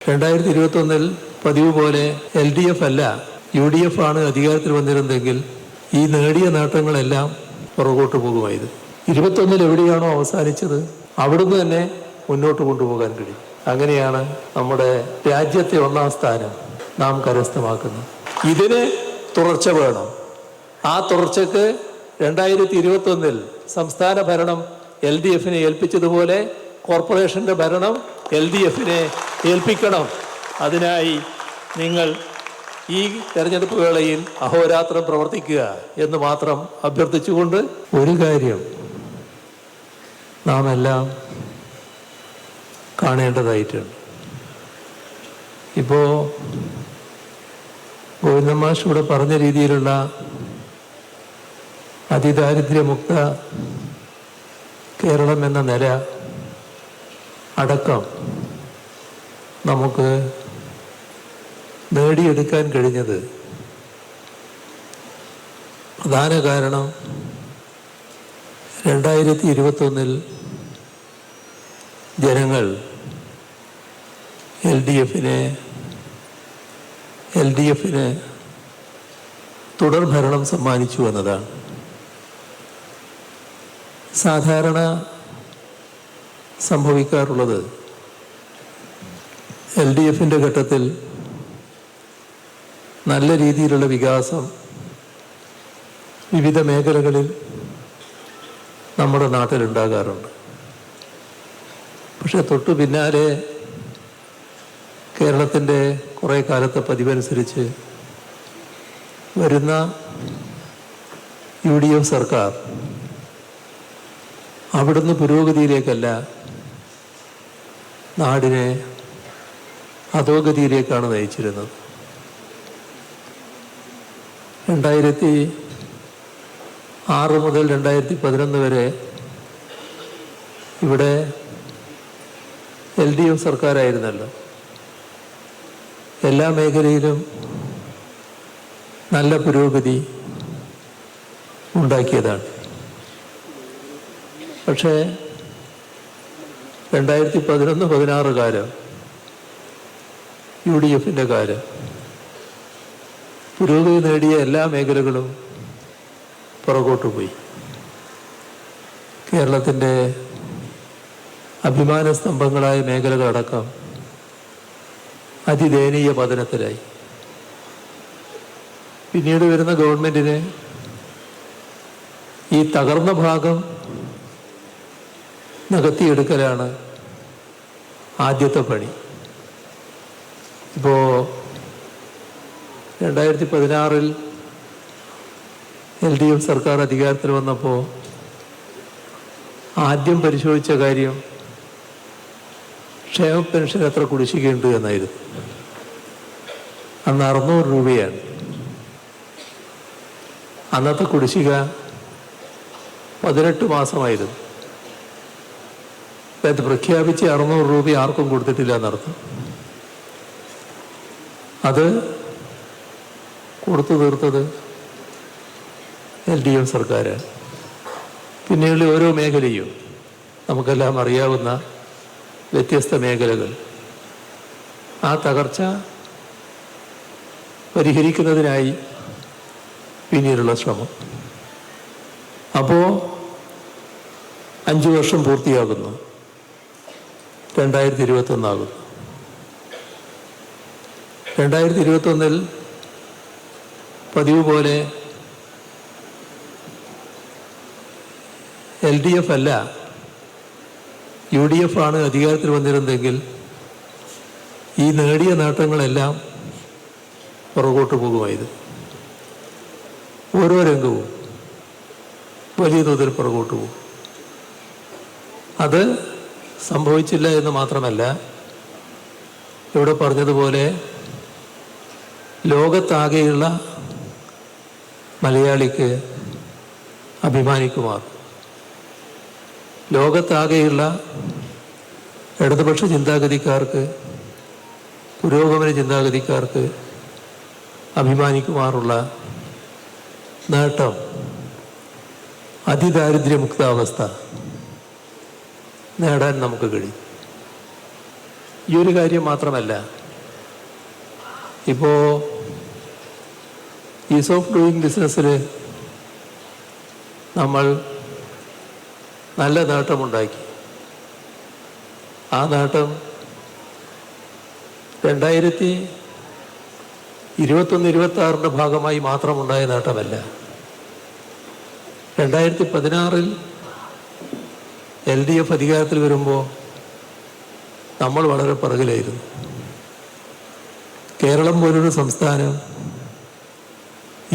2021 പതിവ് പോലെ LDF അല്ല UDF ആണ് അധികാരത്തിൽ വന്നിരുന്നെങ്കിൽ ഈ നേടിയ നേട്ടങ്ങളെല്ലാം പുറകോട്ട് പോകുമായിരുന്നു. 21 എവിടെയാണോ അവസാനിച്ചത് അവിടുന്ന് തന്നെ മുന്നോട്ട് കൊണ്ടുപോകാൻ കഴിയും. അങ്ങനെയാണ് നമ്മുടെ രാജ്യത്തെ ഒന്നാം സ്ഥാനം നാം കരസ്ഥമാക്കുന്നത്. ഇതിന് തുടർച്ച വേണം. ആ തുടർച്ചയ്ക്ക് 2021 സംസ്ഥാന ഭരണം LDFനെ ഏൽപ്പിച്ചതുപോലെ കോർപ്പറേഷൻ്റെ ഭരണം LDFനെ ഏൽപ്പിക്കണം. അതിനായി നിങ്ങൾ ഈ തെരഞ്ഞെടുപ്പ് വേളയിൽ അഹോരാത്രം പ്രവർത്തിക്കുക എന്ന് മാത്രം അഭ്യർത്ഥിച്ചുകൊണ്ട് ഒരു കാര്യം നാം എല്ലാം കാണേണ്ടതായിട്ടുണ്ട്. ഇപ്പോൾ ഗോവിന്ദൻ മാഷ് ഇവിടെ പറഞ്ഞ രീതിയിലുള്ള അതിദാരിദ്ര്യമുക്ത കേരളം എന്ന നില അടക്കം നമുക്ക് നേടിയെടുക്കാൻ കഴിഞ്ഞത് പ്രധാന കാരണം 2021 ജനങ്ങൾ LDFന് തുടർഭരണം സമ്മാനിച്ചു എന്നതാണ്. സാധാരണ സംഭവിക്കാറുള്ളത് LDFൻ്റെ ഘട്ടത്തിൽ നല്ല രീതിയിലുള്ള വികാസം വിവിധ മേഖലകളിൽ നമ്മുടെ നാട്ടിലുണ്ടാകാറുണ്ട്. പക്ഷെ തൊട്ടു പിന്നാലെ കേരളത്തിൻ്റെ കുറേ കാലത്തെ പതിവനുസരിച്ച് വരുന്ന UDF സർക്കാർ അവിടുന്ന് പുരോഗതിയിലേക്കല്ല നാടിനെ അധോഗതിയിലേക്കാണ് നയിച്ചിരുന്നത്. 2006 മുതൽ 2011 വരെ ഇവിടെ LDF സർക്കാരായിരുന്നല്ലോ. എല്ലാ മേഖലയിലും നല്ല പുരോഗതി ഉണ്ടാക്കിയതാണ്. പക്ഷേ 2011-16 കാലം UDFൻ്റെ കാലം പുരോഗതി നേടിയ എല്ലാ മേഖലകളും പുറകോട്ട് പോയി. കേരളത്തിൻ്റെ അഭിമാന സ്തംഭങ്ങളായ മേഖലകളടക്കം അതിദയനീയ പതനത്തിലായി. പിന്നീട് വരുന്ന ഗവൺമെൻറ്റിന് ഈ തകർന്ന ഭാഗം നികത്തിയെടുക്കലാണ് ആദ്യത്തെ പണി. ഇപ്പോൾ 2016 LDF സർക്കാർ അധികാരത്തിൽ വന്നപ്പോൾ ആദ്യം പരിശോധിച്ച കാര്യം ക്ഷേമ പെൻഷൻ എത്ര കുടിശ്ശികയുണ്ട് എന്നായിരുന്നു. അന്ന് 600 രൂപയാണ്. അന്നത്തെ കുടിശ്ശിക 18 മാസമായിരുന്നു. അത് പ്രഖ്യാപിച്ച് 600 രൂപ ആർക്കും കൊടുത്തിട്ടില്ല എന്നർത്ഥം. അത് കൊടുത്തു തീർത്തത് LDF സർക്കാരാണ്. പിന്നീട് ഓരോ മേഖലയും നമുക്കെല്ലാം അറിയാവുന്ന വ്യത്യസ്ത മേഖലകൾ ആ തകർച്ച പരിഹരിക്കുന്നതിനായി പിന്നീടുള്ള ശ്രമം. അപ്പോൾ 5 വർഷം പൂർത്തിയാകുന്നു. 2021 ആകുന്നു. 2021 പതിവ് പോലെ LDF അല്ല UDF ആണ് അധികാരത്തിൽ വന്നിരുന്നെങ്കിൽ ഈ നേടിയ നേട്ടങ്ങളെല്ലാം പുറകോട്ട് പോകുമായിരുന്നു. ഓരോ രംഗവും വലിയ തോതിൽ പുറകോട്ട് പോകും. അത് സംഭവിച്ചില്ല എന്ന് മാത്രമല്ല, ഇവിടെ പറഞ്ഞതുപോലെ ലോകത്താകെയുള്ള മലയാളിക്ക് അഭിമാനിക്കുമാർ, ലോകത്താകെയുള്ള ഇടതുപക്ഷ ചിന്താഗതിക്കാർക്ക്, പുരോഗമന ചിന്താഗതിക്കാർക്ക് അഭിമാനിക്കുമാറുള്ള നേട്ടം അതിദാരിദ്ര്യമുക്താവസ്ഥ നേടാൻ നമുക്ക് കഴിയും. ഈ ഒരു കാര്യം മാത്രമല്ല, ഇപ്പോൾ ഈസ് ഓഫ് ഡൂയിങ് ബിസിനസ്സിൽ നമ്മൾ നല്ല നേട്ടമുണ്ടാക്കി. ആ നേട്ടം 2021-26 ഭാഗമായി മാത്രമുണ്ടായ നേട്ടമല്ല. 2016 LDF അധികാരത്തിൽ വരുമ്പോൾ നമ്മൾ വളരെ പിറകിലായിരുന്നു. കേരളം പോലൊരു സംസ്ഥാനം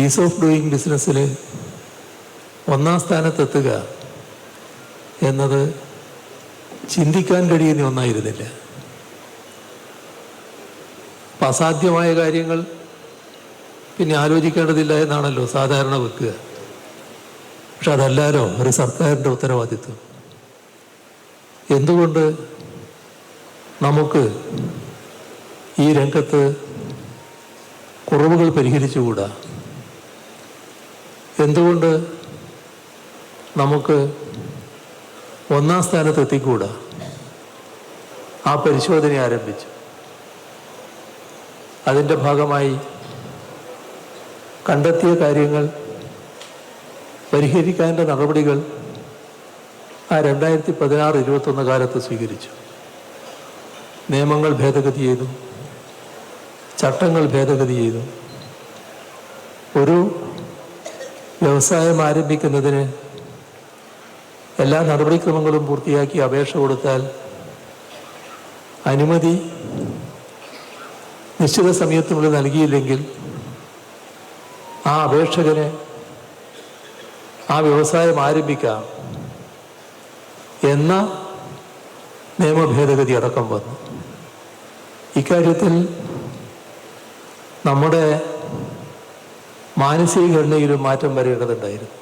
ഈസ് ഓഫ് ഡൂയിങ് ബിസിനസ്സിൽ 1-ാം സ്ഥാനത്തെത്തുക എന്നത് ചിന്തിക്കാൻ കഴിയുന്ന ഒന്നായിരുന്നില്ല. അപ്പം അസാധ്യമായ കാര്യങ്ങൾ പിന്നെ ആലോചിക്കേണ്ടതില്ല എന്നാണല്ലോ സാധാരണ വെക്കുക. പക്ഷെ അതല്ലാലോ ഒരു സർക്കാരിൻ്റെ ഉത്തരവാദിത്വം. എന്തുകൊണ്ട് നമുക്ക് ഈ രംഗത്ത് കുറവുകൾ പരിഹരിച്ചുകൂടാ? എന്തുകൊണ്ട് നമുക്ക് 1-ാം സ്ഥാനത്ത് എത്തിക്കൂടാ? ആ പരിശോധന ആരംഭിച്ചു. അതിൻ്റെ ഭാഗമായി കണ്ടെത്തിയ കാര്യങ്ങൾ പരിഹരിക്കാനുള്ള നടപടികൾ ആ 2016-21 കാലത്ത് സ്വീകരിച്ചു. നിയമങ്ങൾ ഭേദഗതി ചെയ്തു, ചട്ടങ്ങൾ ഭേദഗതി ചെയ്തു. ഒരു വ്യവസായം ആരംഭിക്കുന്നതിന് എല്ലാ നടപടിക്രമങ്ങളും പൂർത്തിയാക്കി അപേക്ഷ കൊടുത്താൽ അനുമതി നിശ്ചിത സമയത്തിനുള്ളിൽ നൽകിയില്ലെങ്കിൽ ആ അപേക്ഷകന് ആ വ്യവസായം ആരംഭിക്കാം എന്ന നിയമ ഭേദഗതി അടക്കം വന്നു. ഇക്കാര്യത്തിൽ നമ്മുടെ മാനസിക ഘടനയിലും മാറ്റം വരേണ്ടതുണ്ടായിരുന്നു.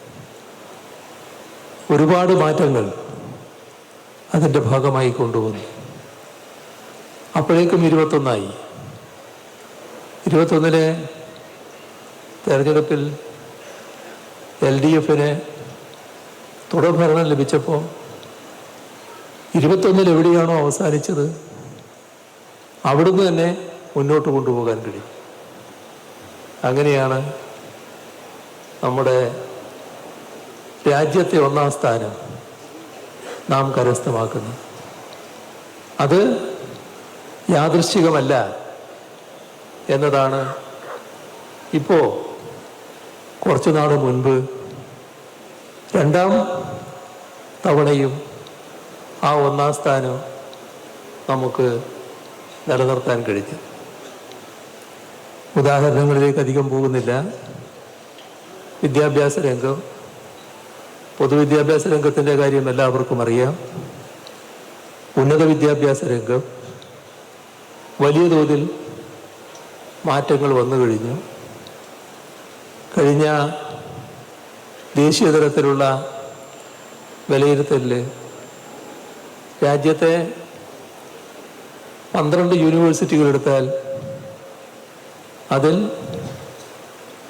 ഒരുപാട് മാറ്റങ്ങൾ അതിൻ്റെ ഭാഗമായി കൊണ്ടുവന്നു. അപ്പോഴേക്കും 21-ആയി. 21-ലെ തെരഞ്ഞെടുപ്പിൽ LDF-ന് തുടർഭരണം ലഭിച്ചപ്പോൾ 21-ൽ എവിടെയാണോ അവസാനിച്ചത് അവിടുന്ന് തന്നെ മുന്നോട്ട് കൊണ്ടുപോകാൻ കഴിയും. അങ്ങനെയാണ് നമ്മുടെ രാജ്യത്തെ 1-ാം സ്ഥാനം നാം കരസ്ഥമാക്കുന്നത്. അത് യാദൃശ്ചികമല്ല എന്നതാണ് ഇപ്പോൾ കുറച്ചു നാൾ മുൻപ് 2-ാം തവണയും ആ 1-ാം സ്ഥാനം നമുക്ക് നിലനിർത്താൻ കഴിഞ്ഞു. ഉദാഹരണങ്ങളിലേക്ക് അധികം പോകുന്നില്ല. വിദ്യാഭ്യാസ രംഗം, പൊതുവിദ്യാഭ്യാസ രംഗത്തിൻ്റെ കാര്യം എല്ലാവർക്കും അറിയാം. ഉന്നത വിദ്യാഭ്യാസ രംഗം വലിയ തോതിൽ മാറ്റങ്ങൾ വന്നു കഴിഞ്ഞു. കഴിഞ്ഞ ദേശീയ തലത്തിലുള്ള വിലയിരുത്തലിൽ രാജ്യത്തെ 12 യൂണിവേഴ്സിറ്റികൾ എടുത്താൽ അതിൽ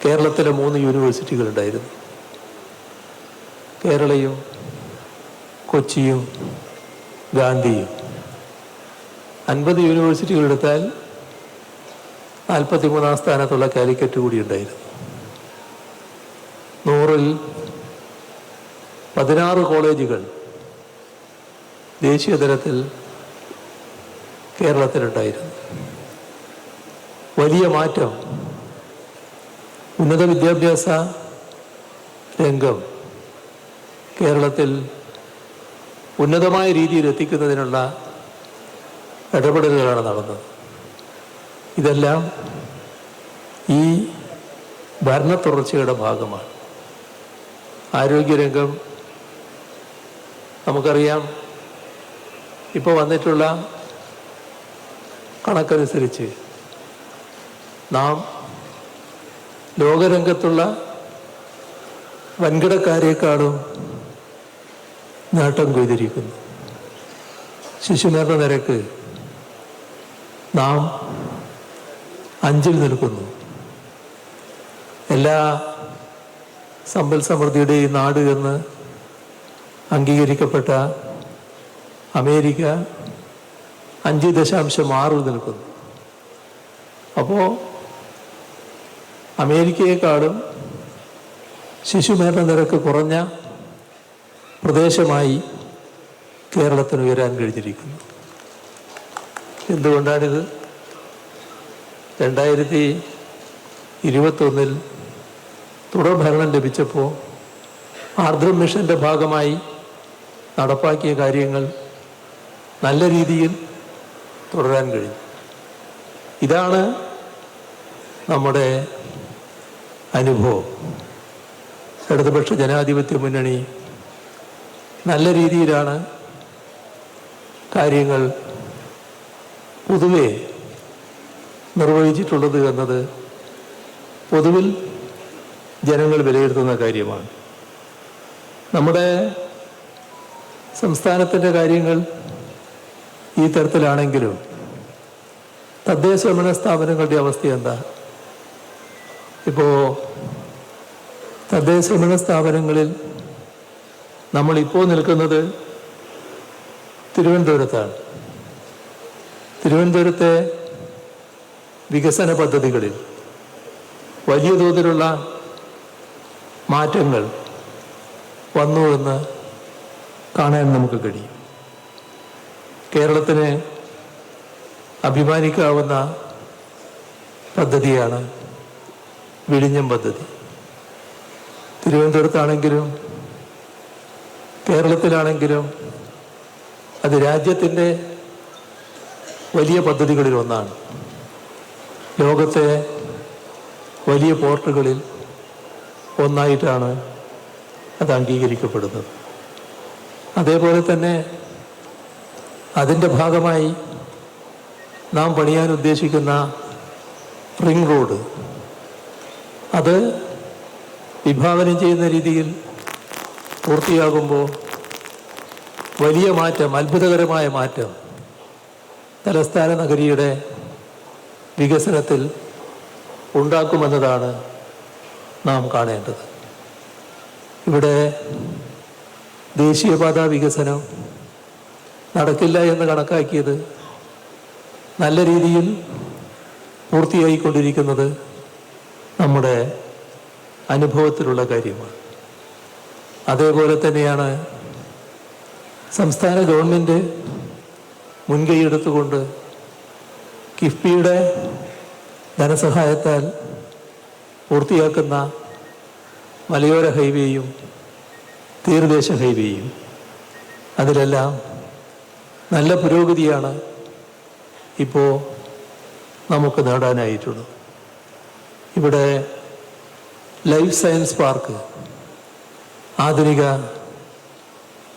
കേരളത്തിലെ 3 യൂണിവേഴ്സിറ്റികൾ ഉണ്ടായിരുന്നു. കേരളയും കൊച്ചിയും ഗാന്ധിയും. 50 യൂണിവേഴ്സിറ്റികൾ എടുത്താൽ 43-ാം സ്ഥാനത്തുള്ള കാലിക്കറ്റ് കൂടി ഉണ്ടായിരുന്നു. 100-ൽ 16 കോളേജുകൾ ദേശീയ തലത്തിൽ കേരളത്തിലുണ്ടായിരുന്നു. വലിയ മാറ്റം ഉന്നത വിദ്യാഭ്യാസ രംഗം കേരളത്തിൽ ഉന്നതമായ രീതിയിൽ എത്തിക്കുന്നതിനുള്ള ഇടപെടലുകളാണ് നടന്നത്. ഇതെല്ലാം ഈ ഭരണ തുടർച്ചയുടെ ഭാഗമാണ്. ആരോഗ്യരംഗം നമുക്കറിയാം. ഇപ്പോൾ വന്നിട്ടുള്ള കണക്കനുസരിച്ച് നാം ലോകരംഗത്തുള്ള വൻകിടക്കാരേക്കാളും നേട്ടം കൊയ്തിരിക്കുന്നു. ശിശുമരണ നിരക്ക് നാം 5-ൽ നിൽക്കുന്നു. എല്ലാ സമ്പൽ സമൃദ്ധിയുടെയും നാട് എന്ന് അംഗീകരിക്കപ്പെട്ട അമേരിക്ക 5.6 നിൽക്കുന്നു. അപ്പോൾ അമേരിക്കയെക്കാളും ശിശുമരണ നിരക്ക് കുറഞ്ഞ പ്രദേശമായി കേരളത്തിന് ഉയരാൻ കഴിഞ്ഞിരിക്കുന്നു. എന്തുകൊണ്ടാണിത്? 2021 തുടർ ഭരണം ലഭിച്ചപ്പോൾ ആർദ്രം മിഷൻ്റെ ഭാഗമായി നടപ്പാക്കിയ കാര്യങ്ങൾ നല്ല രീതിയിൽ തുടരാൻ കഴിഞ്ഞു. ഇതാണ് നമ്മുടെ അനുഭവം. ഇടതുപക്ഷ ജനാധിപത്യ മുന്നണി നല്ല രീതിയിലാണ് കാര്യങ്ങൾ പൊതുവെ നിർവഹിച്ചിട്ടുള്ളത് എന്നത് പൊതുവിൽ ജനങ്ങൾ വിലയിരുത്തുന്ന കാര്യമാണ്. നമ്മുടെ സംസ്ഥാനത്തിൻ്റെ കാര്യങ്ങൾ ഈ തരത്തിലാണെങ്കിലും തദ്ദേശഭരണ സ്ഥാപനങ്ങളുടെ അവസ്ഥ എന്താ? ഇപ്പോൾ തദ്ദേശഭരണ സ്ഥാപനങ്ങളിൽ നമ്മളിപ്പോൾ നിൽക്കുന്നത് തിരുവനന്തപുരത്താണ്. തിരുവനന്തപുരത്തെ വികസന പദ്ധതികളിൽ വലിയ തോതിലുള്ള മാറ്റങ്ങൾ വന്നു എന്ന് കാണാൻ നമുക്ക് കഴിയും. കേരളത്തിന് അഭിമാനിക്കാവുന്ന പദ്ധതിയാണ് വിഴിഞ്ഞം പദ്ധതി. തിരുവനന്തപുരത്താണെങ്കിലും കേരളത്തിലാണെങ്കിലും അത് രാജ്യത്തിൻ്റെ വലിയ പദ്ധതികളിൽ ഒന്നാണ്. ലോകത്തെ വലിയ പോർട്ടുകളിൽ ഒന്നായിട്ടാണ് അത് അംഗീകരിക്കപ്പെടുന്നത്. അതേപോലെ തന്നെ അതിൻ്റെ ഭാഗമായി നാം പണിയാൻ ഉദ്ദേശിക്കുന്ന റിംഗ് റോഡ് അത് വിഭാവനം ചെയ്യുന്ന രീതിയിൽ പൂർത്തിയാകുമ്പോൾ വലിയ മാറ്റം, അത്ഭുതകരമായ മാറ്റം തലസ്ഥാന നഗരിയുടെ വികസനത്തിൽ ഉണ്ടാക്കുമെന്നതാണ് നാം കാണേണ്ടത്. ഇവിടെ ദേശീയപാത വികസനം നടക്കില്ല എന്ന് കണക്കാക്കിയത് നല്ല രീതിയിൽ പൂർത്തിയായിക്കൊണ്ടിരിക്കുന്നത് നമ്മുടെ അനുഭവത്തിലുള്ള കാര്യമാണ്. അതേപോലെ തന്നെയാണ് സംസ്ഥാന ഗവൺമെൻറ് മുൻകൈയെടുത്തുകൊണ്ട് കിഫ്ബിയുടെ ധനസഹായത്താൽ പൂർത്തിയാക്കുന്ന മലയോര ഹൈവേയും തീരദേശ ഹൈവേയും അതിലെല്ലാം നല്ല പുരോഗതിയാണ് ഇപ്പോൾ നമുക്ക് നേടാനായിട്ടുള്ളത്. ഇവിടെ ലൈഫ് സയൻസ് പാർക്ക് ആധുനിക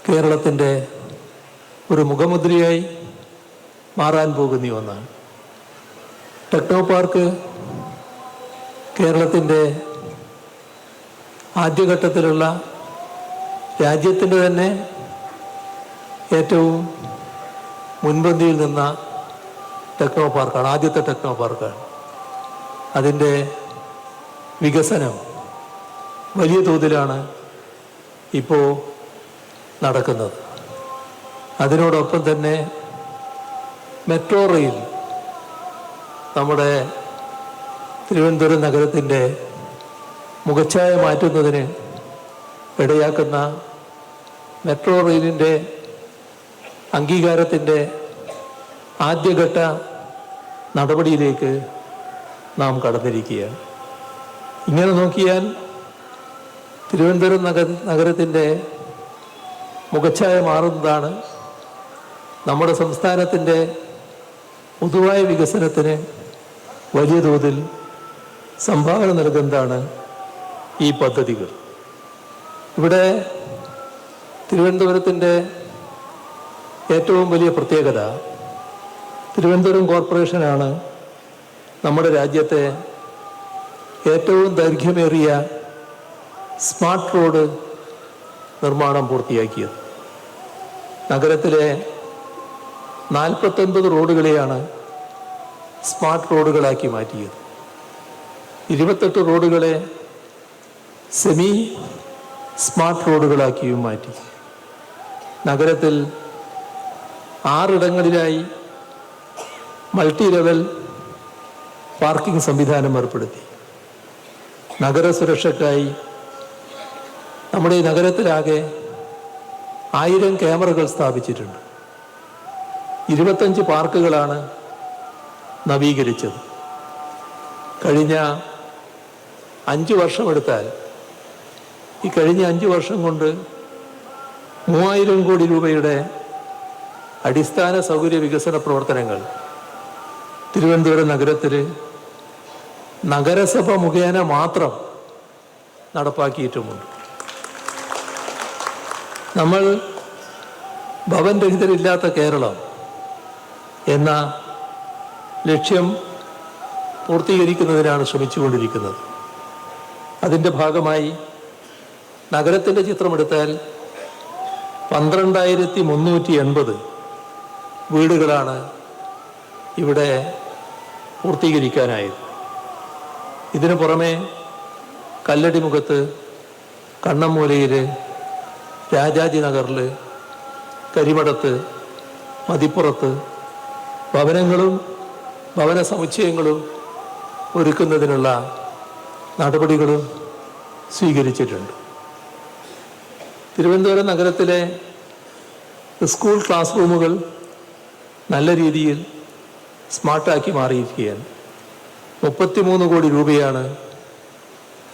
കേരളത്തിൻ്റെ ഒരു മുഖമുദ്രയായി മാറാൻ പോകുന്ന ഒന്നാണ്. ടെക്നോ പാർക്ക് കേരളത്തിൻ്റെ ആദ്യഘട്ടത്തിലുള്ള രാജ്യത്തിൻ്റെ തന്നെ ഏറ്റവും മുൻപന്തിയിൽ നിന്ന ടെക്നോ പാർക്കാണ്, ആദ്യത്തെ ടെക്നോ പാർക്കാണ്. അതിൻ്റെ വികസനം വലിയ തോതിലാണ് ഇപ്പോൾ നടക്കുന്നത്. അതിനോടൊപ്പം തന്നെ മെട്രോ റെയിൽ നമ്മുടെ തിരുവനന്തപുരം നഗരത്തിൻ്റെ മുഖച്ഛായ മാറ്റുന്നതിന് ഇടയാക്കുന്ന മെട്രോ റെയിലിൻ്റെ അംഗീകാരത്തിൻ്റെ ആദ്യഘട്ട നടപടിയിലേക്ക് നാം കടന്നിരിക്കുകയാണ്. ഇങ്ങനെ നോക്കിയാൽ തിരുവനന്തപുരം നഗരത്തിൻ്റെ മുഖച്ഛായ മാറുന്നതാണ് നമ്മുടെ സംസ്ഥാനത്തിൻ്റെ പൊതുവായ വികസനത്തിന് വലിയ തോതിൽ സംഭാവന നൽകുന്നതാണ് ഈ പദ്ധതികൾ. ഇവിടെ തിരുവനന്തപുരത്തിൻ്റെ ഏറ്റവും വലിയ പ്രത്യേകത തിരുവനന്തപുരം കോർപ്പറേഷനാണ് നമ്മുടെ രാജ്യത്തെ ഏറ്റവും ദൈർഘ്യമേറിയ സ്മാർട്ട് റോഡ് നിർമ്മാണം പൂർത്തിയാക്കിയത്. നഗരത്തിലെ 49 റോഡുകളെയാണ് സ്മാർട്ട് റോഡുകളാക്കി മാറ്റിയത്. 28 റോഡുകളെ സെമി സ്മാർട്ട് റോഡുകളാക്കിയും മാറ്റി. നഗരത്തിൽ 6 ഇടങ്ങളിലായി മൾട്ടി ലെവൽ പാർക്കിംഗ് സംവിധാനം ഏർപ്പെടുത്തി. നഗര സുരക്ഷയ്ക്കായി നമ്മുടെ ഈ നഗരത്തിലാകെ 1000 ക്യാമറകൾ സ്ഥാപിച്ചിട്ടുണ്ട്. 25 പാർക്കുകളാണ് നവീകരിച്ചത്. കഴിഞ്ഞ 5 വർഷമെടുത്താൽ ഈ കഴിഞ്ഞ 5 വർഷം കൊണ്ട് 3000 കോടി രൂപയുടെ അടിസ്ഥാന സൗകര്യ വികസന പ്രവർത്തനങ്ങൾ തിരുവനന്തപുരം നഗരത്തിൽ നഗരസഭ മുഖേന മാത്രം നടപ്പാക്കിയിട്ടുമുണ്ട്. നമ്മൾ ഭവൻ രഹിതരില്ലാത്ത കേരളം എന്ന ലക്ഷ്യം പൂർത്തീകരിക്കുന്നതിനാണ് ശ്രമിച്ചുകൊണ്ടിരിക്കുന്നത്. അതിൻ്റെ ഭാഗമായി നഗരത്തിൻ്റെ ചിത്രമെടുത്താൽ 12380 വീടുകളാണ് ഇവിടെ പൂർത്തീകരിക്കാനായത്. ഇതിനു പുറമെ കല്ലടിമുഖത്ത്, കണ്ണമ്മൂലയിൽ, രാജാജി നഗറിൽ, കരിമടത്ത്, മതിപ്പുറത്ത് ഭവനങ്ങളും ഭവന സമുച്ചയങ്ങളും ഒരുക്കുന്നതിനുള്ള നടപടികളും സ്വീകരിച്ചിട്ടുണ്ട്. തിരുവനന്തപുരം നഗരത്തിലെ സ്കൂൾ ക്ലാസ് റൂമുകൾ നല്ല രീതിയിൽ സ്മാർട്ടാക്കി മാറിയിരിക്കുകയാണ്. 33 കോടി രൂപയാണ്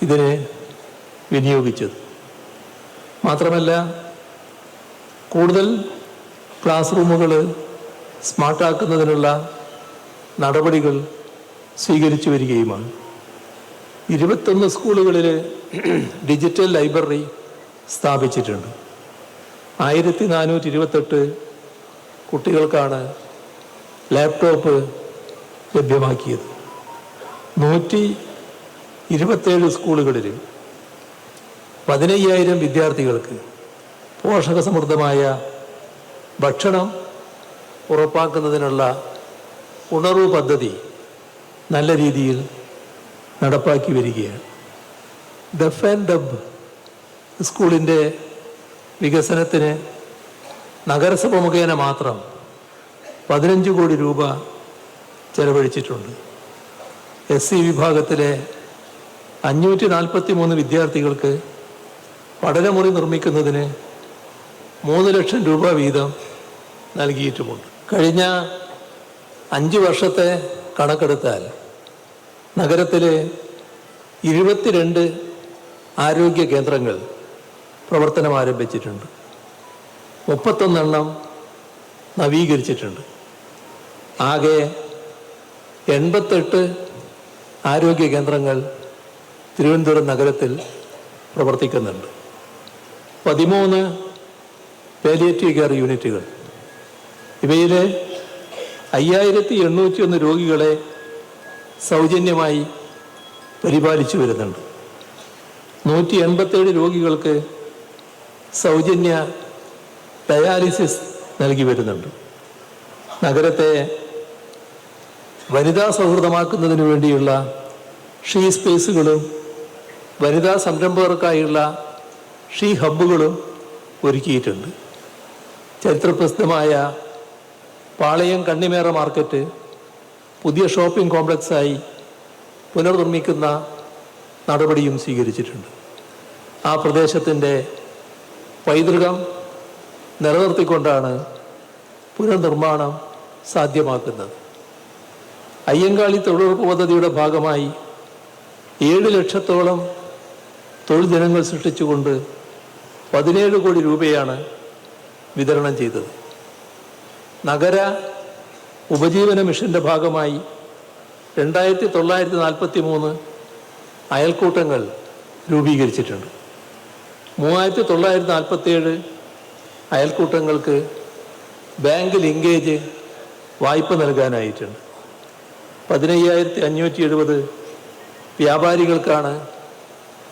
ഇതിന് വിനിയോഗിച്ചത്. മാത്രമല്ല, കൂടുതൽ ക്ലാസ് റൂമുകൾ സ്മാർട്ടാക്കുന്നതിനുള്ള നടപടികൾ സ്വീകരിച്ചു വരികയുമാണ്. 21 സ്കൂളുകളിൽ ഡിജിറ്റൽ ലൈബ്രറി സ്ഥാപിച്ചിട്ടുണ്ട്. 1428 കുട്ടികൾക്കാണ് ലാപ്ടോപ്പ് ലഭ്യമാക്കിയത്. 127 സ്കൂളുകളിൽ 15,000 വിദ്യാർത്ഥികൾക്ക് പോഷകസമൃദ്ധമായ ഭക്ഷണം ഉറപ്പാക്കുന്നതിനുള്ള ഉണർവ് പദ്ധതി നല്ല രീതിയിൽ നടപ്പാക്കി വരികയാണ്. ഡെഫ് ആൻഡ് ഡബ് സ്കൂളിൻ്റെ വികസനത്തിന് നഗരസഭ മുഖേന മാത്രം 15 കോടി രൂപ ചെലവഴിച്ചിട്ടുണ്ട്. SC വിഭാഗത്തിലെ 543 വിദ്യാർത്ഥികൾക്ക് പഠനമുറി നിർമ്മിക്കുന്നതിന് 3 ലക്ഷം രൂപ വീതം നൽകിയിട്ടുമുണ്ട്. കഴിഞ്ഞ 5 വർഷത്തെ കണക്കെടുത്താൽ നഗരത്തിൽ 22 ആരോഗ്യ കേന്ദ്രങ്ങൾ പ്രവർത്തനം ആരംഭിച്ചിട്ടുണ്ട്. 31 എണ്ണം നവീകരിച്ചിട്ടുണ്ട്. ആകെ 88 ആരോഗ്യ കേന്ദ്രങ്ങൾ തിരുവനന്തപുരം നഗരത്തിൽ പ്രവർത്തിക്കുന്നുണ്ട്. 13 പാലിയേറ്റീവ് കെയർ യൂണിറ്റുകൾ. ഇവയിൽ 5801 രോഗികളെ സൗജന്യമായി പരിപാലിച്ചു വരുന്നുണ്ട്. 187 രോഗികൾക്ക് സൗജന്യ ഡയാലിസിസ് നൽകി വരുന്നുണ്ട്. നഗരത്തെ വനിതാ സൗഹൃദമാക്കുന്നതിന് വേണ്ടിയുള്ള ഷീ സ്പേസുകളും വനിതാ സംരംഭകർക്കായുള്ള ഷീ ഹബ്ബുകളും ഒരുക്കിയിട്ടുണ്ട്. ചരിത്രപ്രസിദ്ധമായ പാളയം കണ്ണിമേറ മാർക്കറ്റ് പുതിയ ഷോപ്പിംഗ് കോംപ്ലക്സായി പുനർനിർമ്മിക്കുന്ന നടപടിയും സ്വീകരിച്ചിട്ടുണ്ട്. ആ പ്രദേശത്തിൻ്റെ പൈതൃകം നിലനിർത്തിക്കൊണ്ടാണ് പുനർനിർമ്മാണം സാധ്യമാക്കുന്നത്. അയ്യങ്കാളി തൊഴിലുറപ്പ് പദ്ധതിയുടെ ഭാഗമായി 7 ലക്ഷത്തോളം തൊഴിൽ ദിനങ്ങൾ സൃഷ്ടിച്ചുകൊണ്ട് 17 കോടി രൂപയാണ് വിതരണം ചെയ്തത്. നഗര ഉപജീവന മിഷൻ്റെ ഭാഗമായി 2943 അയൽക്കൂട്ടങ്ങൾ രൂപീകരിച്ചിട്ടുണ്ട്. 3947 അയൽക്കൂട്ടങ്ങൾക്ക് ബാങ്ക് ലിങ്കേജ് വായ്പ നൽകാനായിട്ടുണ്ട്. 15,570 വ്യാപാരികൾക്കാണ്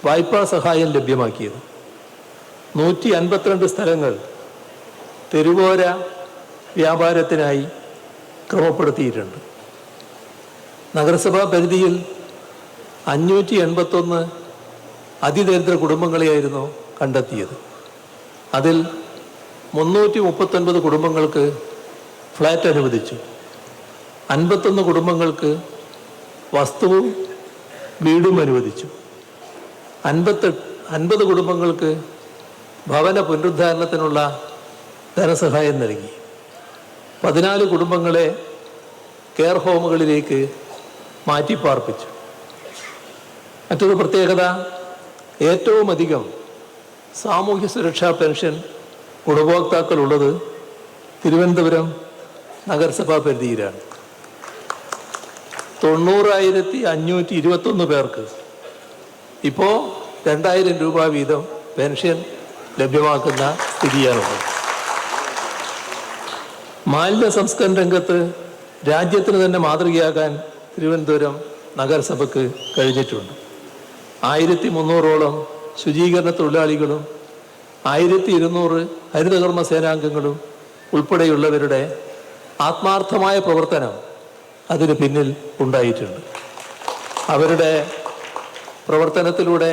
വായ്പാ സഹായം ലഭ്യമാക്കിയത്. 152 സ്ഥലങ്ങൾ തെരുവോര വ്യാപാരത്തിനായി ക്രമപ്പെടുത്തിയിട്ടുണ്ട്. നഗരസഭാ പരിധിയിൽ 581 അതിദരിദ്ര കുടുംബങ്ങളെയായിരുന്നു കണ്ടെത്തിയത്. അതിൽ 339 കുടുംബങ്ങൾക്ക് ഫ്ലാറ്റ് അനുവദിച്ചു. 51 കുടുംബങ്ങൾക്ക് വസ്തുവും വീടും അനുവദിച്ചു. 50 കുടുംബങ്ങൾക്ക് ഭവന പുനരുദ്ധാരണത്തിനുള്ള ധനസഹായം നൽകി. 14 കുടുംബങ്ങളെ കെയർ ഹോമുകളിലേക്ക് മാറ്റിപ്പാർപ്പിച്ചു. മറ്റൊരു പ്രത്യേകത, ഏറ്റവും അധികം സാമൂഹ്യ സുരക്ഷാ പെൻഷൻ ഗുണഭോക്താക്കളുള്ളത് തിരുവനന്തപുരം നഗരസഭാ പരിധിയിലാണ്. 90,521 പേർക്ക് ഇപ്പോൾ 2,000 രൂപ വീതം പെൻഷൻ ലഭ്യമാക്കുന്ന സ്ഥിതിയാണുള്ളത്. മാലിന്യ സംസ്കരണ രംഗത്ത് രാജ്യത്തിന് തന്നെ മാതൃകയാകാൻ തിരുവനന്തപുരം നഗരസഭയ്ക്ക് കഴിഞ്ഞിട്ടുണ്ട്. 1300ഓളം ശുചീകരണ തൊഴിലാളികളും 1200 ഹരിതകർമ്മ സേനാംഗങ്ങളും ഉൾപ്പെടെയുള്ളവരുടെ ആത്മാർത്ഥമായ പ്രവർത്തനം അതിന് പിന്നിൽ ഉണ്ടായിട്ടുണ്ട്. അവരുടെ പ്രവർത്തനത്തിലൂടെ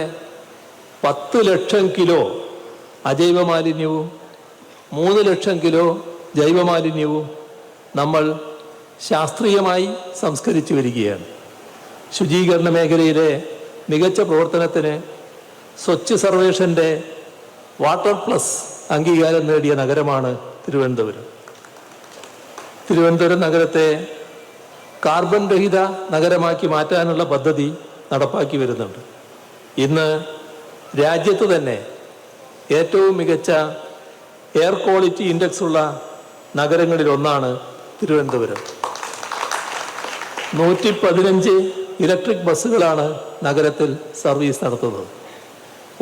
10 ലക്ഷം കിലോ അജൈവ മാലിന്യവും 3 ലക്ഷം കിലോ ജൈവമാലിന്യവും നമ്മൾ ശാസ്ത്രീയമായി സംസ്കരിച്ചു വരികയാണ്. ശുചീകരണ മേഖലയിലെ മികച്ച പ്രവർത്തനത്തിന് സ്വച്ഛ് സർവേഷൻ്റെ വാട്ടർ പ്ലസ് അംഗീകാരം നേടിയ നഗരമാണ് തിരുവനന്തപുരം. തിരുവനന്തപുരം നഗരത്തെ കാർബൺ രഹിത നഗരമാക്കി മാറ്റാനുള്ള പദ്ധതി നടപ്പാക്കി വരുന്നുണ്ട്. ഇന്ന് രാജ്യത്ത് തന്നെ ഏറ്റവും മികച്ച എയർ ക്വാളിറ്റി ഇൻഡെക്സ് ഉള്ള നഗരങ്ങളിലൊന്നാണ് തിരുവനന്തപുരം. 115 ഇലക്ട്രിക് ബസ്സുകളാണ് നഗരത്തിൽ സർവീസ് നടത്തുന്നത്.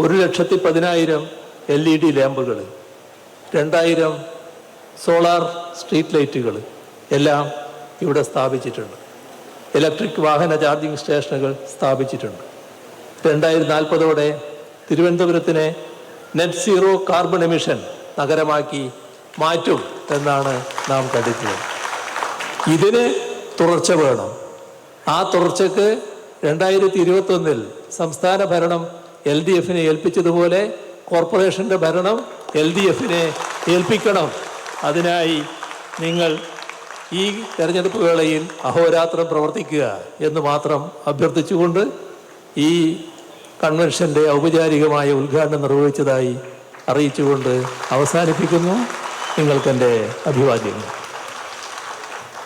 1,10,000 LED ലാമ്പുകൾ, 2000 സോളാർ സ്ട്രീറ്റ് ലൈറ്റുകൾ എല്ലാം ഇവിടെ സ്ഥാപിച്ചിട്ടുണ്ട്. ഇലക്ട്രിക് വാഹന ചാർജിംഗ് സ്റ്റേഷനുകൾ സ്ഥാപിച്ചിട്ടുണ്ട്. 2040ഓടെ തിരുവനന്തപുരത്തിനെ നെറ്റ് സീറോ കാർബൺ എമിഷൻ നഗരമാക്കി മാറ്റും എന്നാണ് നാം കണ്ടിട്ടുള്ളത്. ഇതിന് തുടർച്ച വേണം. ആ തുടർച്ചയ്ക്ക് 2021 സംസ്ഥാന ഭരണം LDFനെ ഏൽപ്പിച്ചതുപോലെ കോർപ്പറേഷൻ്റെ ഭരണം LDFനെ ഏൽപ്പിക്കണം. അതിനായി നിങ്ങൾ ഈ തെരഞ്ഞെടുപ്പ് വേളയിൽ അഹോരാത്രം പ്രവർത്തിക്കുക എന്ന് മാത്രം അഭ്യർത്ഥിച്ചുകൊണ്ട് ഈ കൺവെൻഷൻ്റെ ഔപചാരികമായ ഉദ്ഘാടനം നിർവഹിച്ചതായി അറിയിച്ചുകൊണ്ട് അവസാനിപ്പിക്കുന്നു. നിങ്ങൾക്കെൻ്റെ അഭിവാദ്യങ്ങൾ.